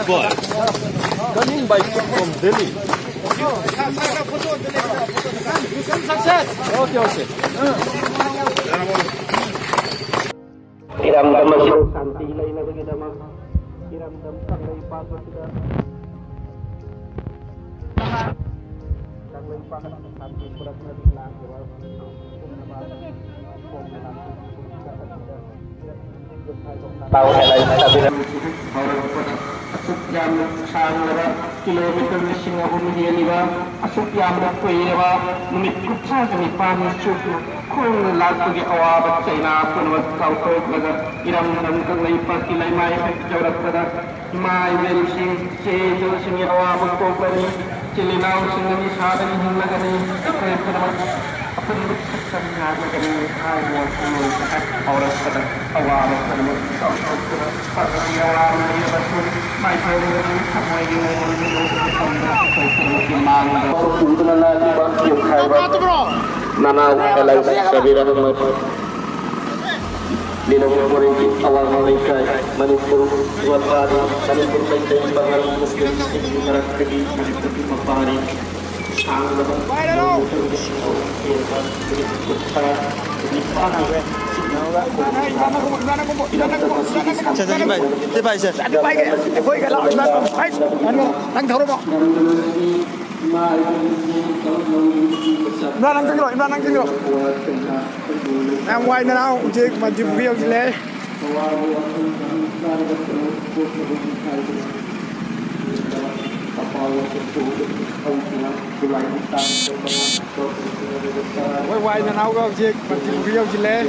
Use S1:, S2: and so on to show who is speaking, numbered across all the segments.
S1: boy. Coming by ship from Delhi. Success. Okay.
S2: Iramdam masih santi lain lagi dama. Iramdam Kangla pasal tidak. Kangla pasal santi berat lagi lang jawab. Tahu helai tapi asuk yang sangat kilometer mesin aku menjadi asuk yang berkuira numit kucah kami panas cukup kong lagu awal China pun kau tahu laga iram Kangla pasti lain mai jawab pada mai bersih cewek sini awal berkumpul ni Nanao sini sahaja ni laga ni apa yang kita lihat laga ni awal semua orang pada awal Nanao Ym di nomor korinti awal Malaysia Manipur Sumatera Manipur Sancai Bangal Muslim Barat Kedi Manipur Mapari Sanglen
S3: em Y.Nanao chơi mà chụp video gì lẽ Y.Nanao có chơi mà chụp video gì lẽ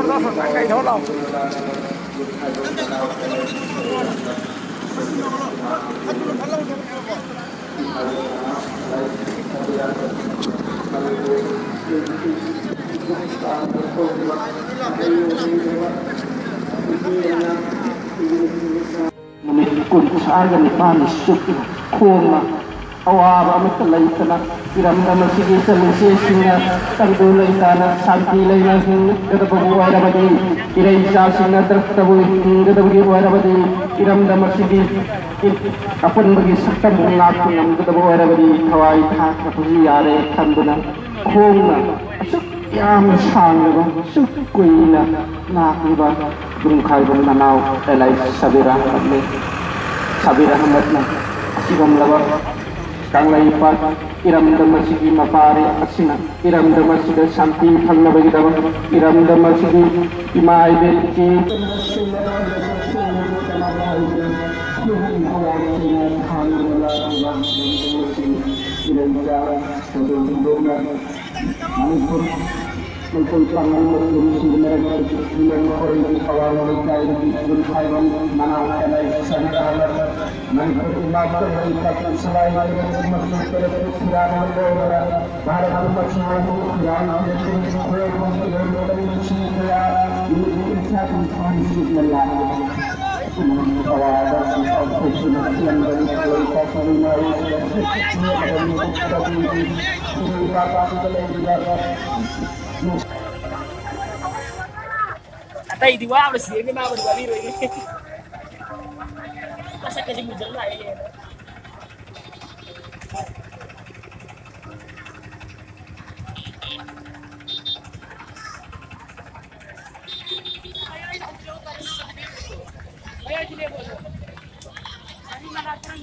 S3: đó phải cây thốt đâu
S2: Kun sahaja ni panis suki koma awal amat lain tanah iramdam masih selesainya tanggulah tanah santi lain yang kita bawa ada bagi irai salsina tertabu kita bagi bawa ada bagi iramdam masih apa bagi shaktam laktuna yang kita bawa ada bagi Hawaii tak kepuji are kanduna koma yang sangat sukuina nak iba bungkai Nanao Ym sabira hamatna asigam labar Kangla iramdam masih mapari asina iramdam masih santi phangna bagi dawa iramdam masih imai belki Mungkin pangan muslim sebenarnya dengan orang awal mereka itu berkhidmat Nanao Ym sangat Nanti kita selain dengan masuk pada perkiraan negara Barat Malaysia perkiraan ini satu kondisi melalui awal yang dari
S4: Atay di wala sih ini mah berbalik ini. Masa kasih muncul lah ini. Ayo sini bos. Ini mana terang?